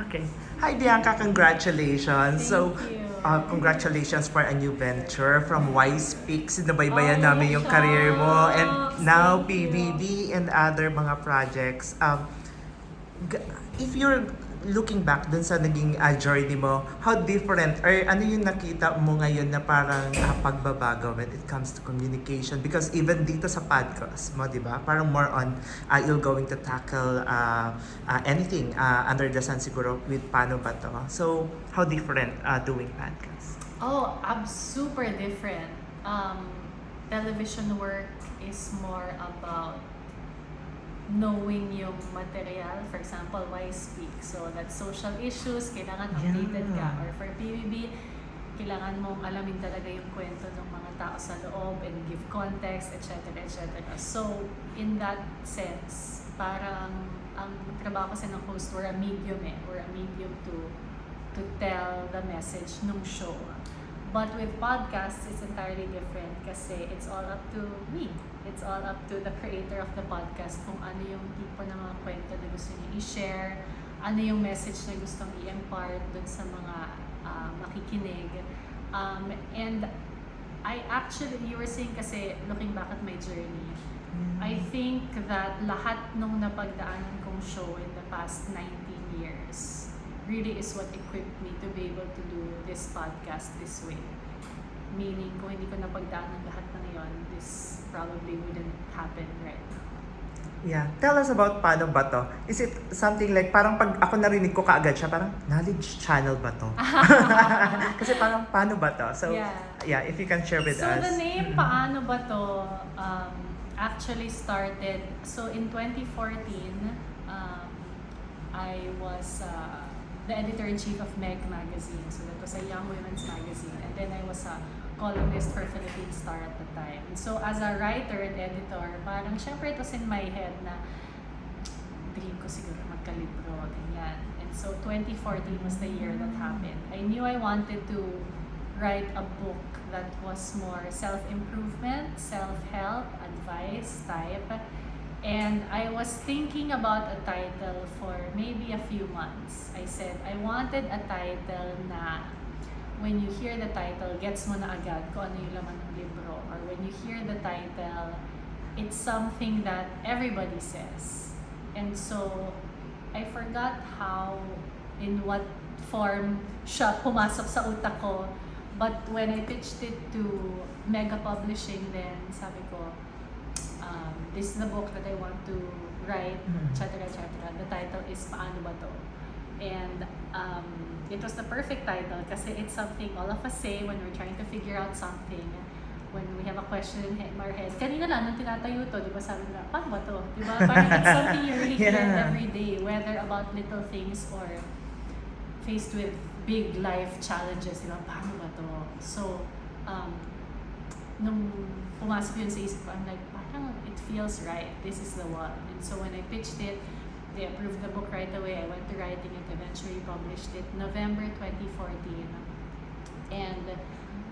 Okay. Hi Bianca, congratulations. Thank you. Congratulations for a new venture from Wise Peaks. Nabaybayan Oh, namin yung career mo and shucks. now Thank you. PBB and other mga projects. If you're looking back dun sa naging journey mo, how different or ano yung nakita mo ngayon na parang pagbabago when it comes to communication? Because even dito sa podcast mo, di ba? Parang more on you're going to tackle anything under the sun siguro with Paano ba to? So, how different doing podcast? Oh, I'm super different. Television work is more about knowing yung material. For example, why speak? So, that's social issues, kailangan updated ka. Or for PBB, kailangan mong alamin talaga yung kwento ng mga tao sa loob and give context, etc. etc. So, in that sense, parang ang trabaho kasi ng host, we're a medium We're a medium to tell the message nung show. But with podcasts, it's entirely different kasi it's all up to me. It's all up to the creator of the podcast kung ano yung tipo ng mga kwento na gusto niya i-share, ano yung message na gustong i-impart dun sa mga makikinig. And you were saying kasi, looking back at my journey, I think that lahat nung napagdaanan kong show in the past 19 years really is what equipped me to be able to do this podcast this way. Meaning, kung hindi ko napagdaanan lahat ng yon, this probably wouldn't happen right now. Yeah. Tell us about Paano ba to? Is it something like, parang pag ako narinig ko kaagad siya, parang knowledge channel ba to? Kasi parang Paano ba to? So, yeah, if you can share with us. So, the name Paano ba to actually started, so in 2014, I was the editor-in-chief of Meg magazine. So that was a young women's magazine. And then I was a columnist for Philippine Star at the time. And so as a writer and editor, parang syempre it was in my head na dream ko siguro magkalibro, ganyan. And so 2014 was the year that happened. I knew I wanted to write a book that was more self-improvement, self-help, advice type. And I was thinking about a title for maybe a few months. I said, I wanted a title na when you hear the title, gets mo na agad kung ano yung laman ng libro. Or when you hear the title, it's something that everybody says. And so, I forgot how, in what form siya pumasok sa utak ko. But when I pitched it to Mega Publishing, then sabi ko, this is the book that I want to write, etc. etc. The title is Paano ba to? And it was the perfect title kasi it's something all of us say when we're trying to figure out something, when we have a question in our head. Kanina lang, nung tinatayo to, di ba sabi nila, paano ba to? Di ba? Parang it's something you really hear every day, whether about little things or faced with big life challenges, di ba? Paano ba to? So, nung pumasok yun sa isip ko, I'm like, parang it feels right. This is the one. And so when I pitched it, they approved the book right away. I went to writing it, eventually published it November 2014. And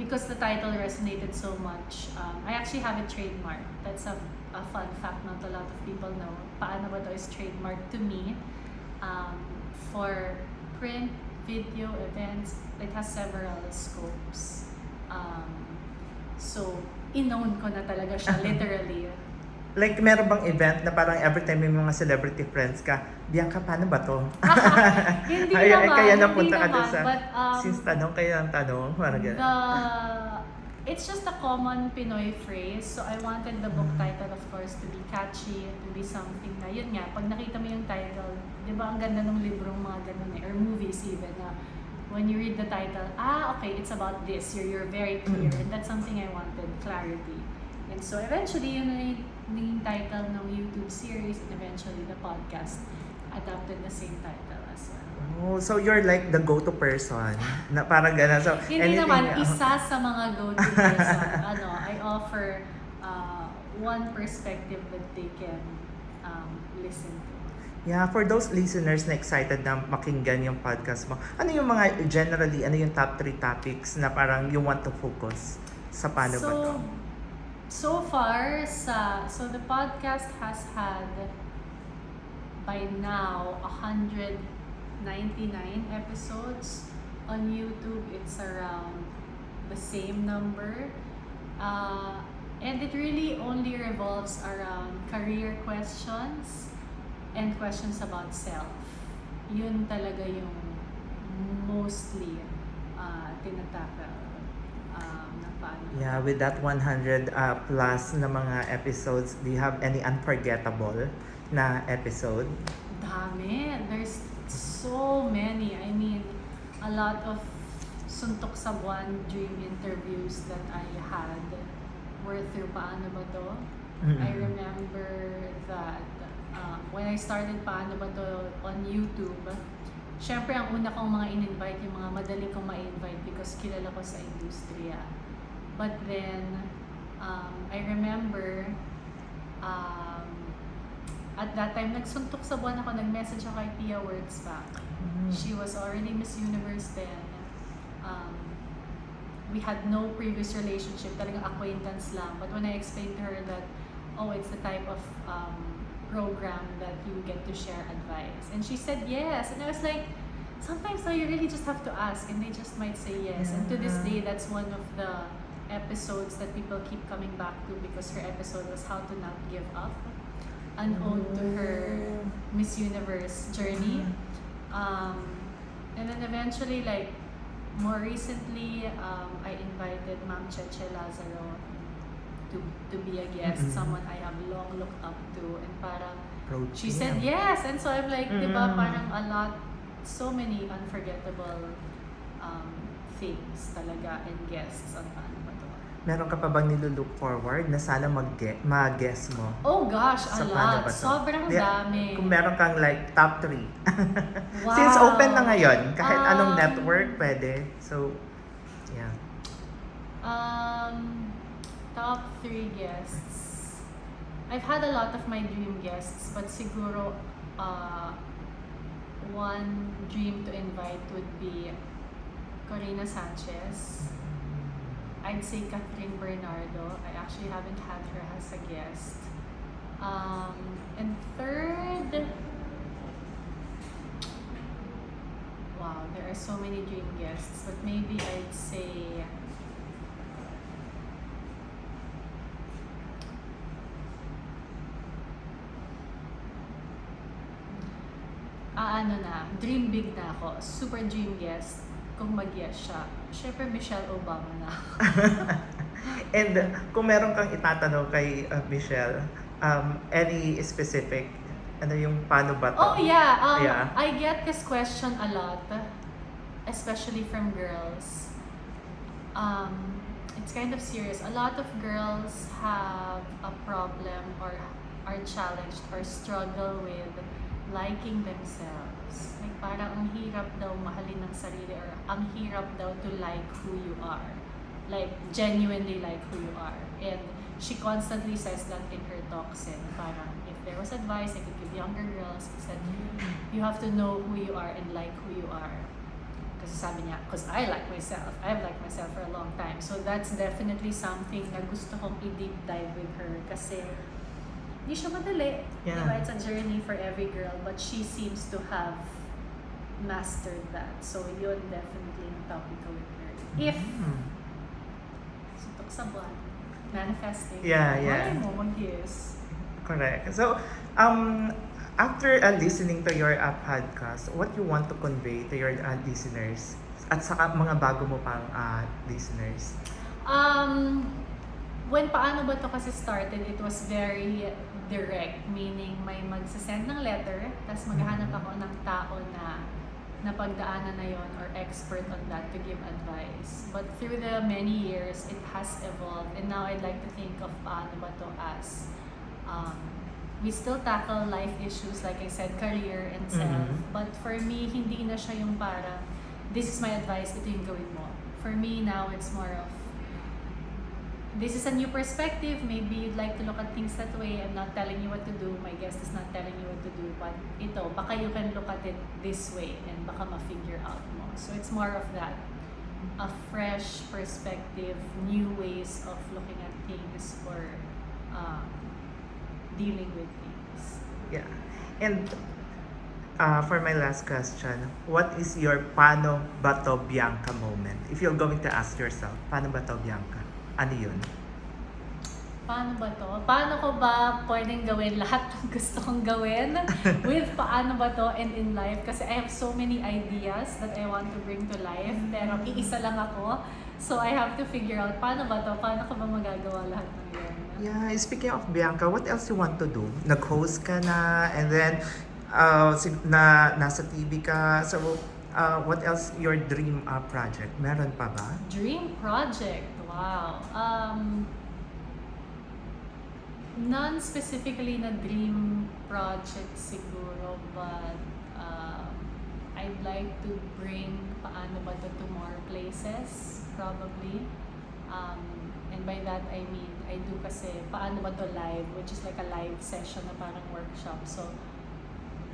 because the title resonated so much, I actually have it trademarked. That's a fun fact not a lot of people know. Paano ba to is trademarked to me for print, video, events. It has several scopes. So, inown ko na talaga siya, literally. Like, meron bang event na parang every time may mga celebrity friends ka, Bianca, paano ba to? Hindi naman, kaya napunta ka hindi dun naman. sa, But, since tanong, kaya ang tanong, parang gano'n. It's just a common Pinoy phrase. So, I wanted the book title, of course, to be catchy, to be something na, yun nga, pag nakita mo yung title, di ba ang ganda ng librong mga ganun or movies even, na when you read the title, okay, it's about this. You're very clear. And that's something I wanted, clarity. And so eventually, yun na yung title ng YouTube series and eventually the podcast adapted the same title as well. Oh, so you're like the go-to person na parang gano'n. So, hindi naman, isa sa mga go-to person. I offer one perspective that they can listen to. Yeah, for those listeners na excited na makinggan yung podcast mo, ano yung mga, generally, ano yung top 3 topics na parang you want to focus sa Paano ba to? So far, so the podcast has had by now 100 99 episodes. On YouTube, it's around the same number. And it really only revolves around career questions and questions about self. Yun talaga yung mostly tinatakal na paano. Yeah, with that 100 plus na mga episodes, do you have any unforgettable na episode? Dami. There's so many. I mean, a lot of suntok sa buwan dream interviews that I had were through Paano Ba To? I remember that when I started Paano Ba To on YouTube, syempre ang una kong mga in-invite, yung mga madali kong ma-invite because kilala ko sa industriya. But then, I remember, at that time, nagsuntok sa buwan ako, nag-message ako kay Pia Words back. She was already Miss Universe then. We had no previous relationship, talagang acquaintance lang. But when I explained to her that, oh, it's the type of program that you get to share advice. And she said yes. And I was like, sometimes though, you really just have to ask and they just might say yes. And to this day, that's one of the episodes that people keep coming back to because her episode was How to Not Give Up, an ode to her Miss Universe journey. And then eventually, like, more recently, I invited Ma'am Cheche Lazaro to be a guest, someone I have long looked up to, and parang she said yes, and so I'm like, diba, parang a lot, so many unforgettable things talaga and guests on Paano Ba To. Meron ka pa bang nilulook forward na sana mag-guess mo? Oh gosh, a Sa Paano lot. Ba To? Sobrang dami. Kung meron kang like top 3. Wow. Since open na ngayon, kahit anong network pwede. So, yeah. Top 3 guests. I've had a lot of my dream guests, but siguro one dream to invite would be Corina Sanchez. I'd say Catherine Bernardo. I actually haven't had her as a guest. And third, wow, there are so many dream guests, but maybe I'd say dream big na ako. Super dream guest. Kung mag-guest siya, syempre Michelle Obama na ako. And kung meron kang itatanong kay Michelle, any specific, ano yung paano ba to? Oh yeah, Yeah. I get this question a lot, especially from girls. It's kind of serious. A lot of girls have a problem or are challenged or struggle with liking themselves. Like parang ang hirap daw mahalin ng sarili or ang hirap daw to like who you are. Like genuinely like who you are. And she constantly says that in her talks, and parang if there was advice I could give younger girls, it's that you have to know who you are and like who you are. Kasi sabi niya, because I like myself. I've liked myself for a long time. So that's definitely something na gusto kong i-deep dive with her kasi hindi siya madali. Yeah. Diba? It's a journey for every girl, but she seems to have mastered that. So yun definitely yung topic ko with her. If suntok sa buwan, manifesting. Yeah. Malay mo, mag-yes. Correct. So, after listening to your podcast, what you want to convey to your listeners at saka mga bago mo pang listeners? When Paano Ba To kasi started, it was very direct, meaning may magsasend ng letter, tapos maghahanap ako ng tao na napagdaanan na yon or expert on that to give advice. But through the many years, it has evolved, and now I'd like to think of Paano Ba To as we still tackle life issues, like I said, career and self. But for me, hindi na siya yung parang, this is my advice, ito yung gawin mo. For me now, it's more of, this is a new perspective. Maybe you'd like to look at things that way. I'm not telling you what to do. My guest is not telling you what to do. But ito, baka you can look at it this way and baka ma-figure out mo. So it's more of that. A fresh perspective, new ways of looking at things or dealing with things. Yeah. And For my last question, what is your paano ba to Bianca moment? If you're going to ask yourself, paano ba to Bianca? Ano yun? Paano ba to? Paano ko ba pwedeng gawin lahat ng gusto kong gawin with paano ba to and in life? Kasi I have so many ideas that I want to bring to life, pero iisa lang ako. So I have to figure out paano ba to? Paano ko ba magagawa lahat ng yun? Yeah, speaking of Bianca, what else you want to do? Nag-host ka na, and then nasa TV ka. So, what else your dream project? Meron pa ba? Dream project? Wow. None specifically na dream project siguro, but I'd like to bring paano ba to more places, probably. And by that I mean, I do kasi paano ba to live, which is like a live session na parang workshop. So,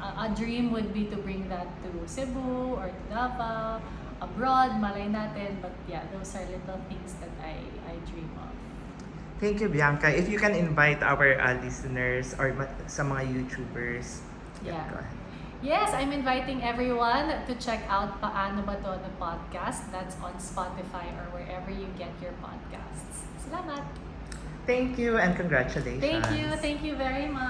a dream would be to bring that to Cebu or to Davao, abroad, malay natin. But yeah, those are little things that I dream of. Thank you, Bianca. If you can invite our listeners or sa mga YouTubers. Yeah. Go ahead. Yes, I'm inviting everyone to check out Paano Ba To, the podcast. That's on Spotify or wherever you get your podcasts. Salamat! Thank you and congratulations. Thank you very much!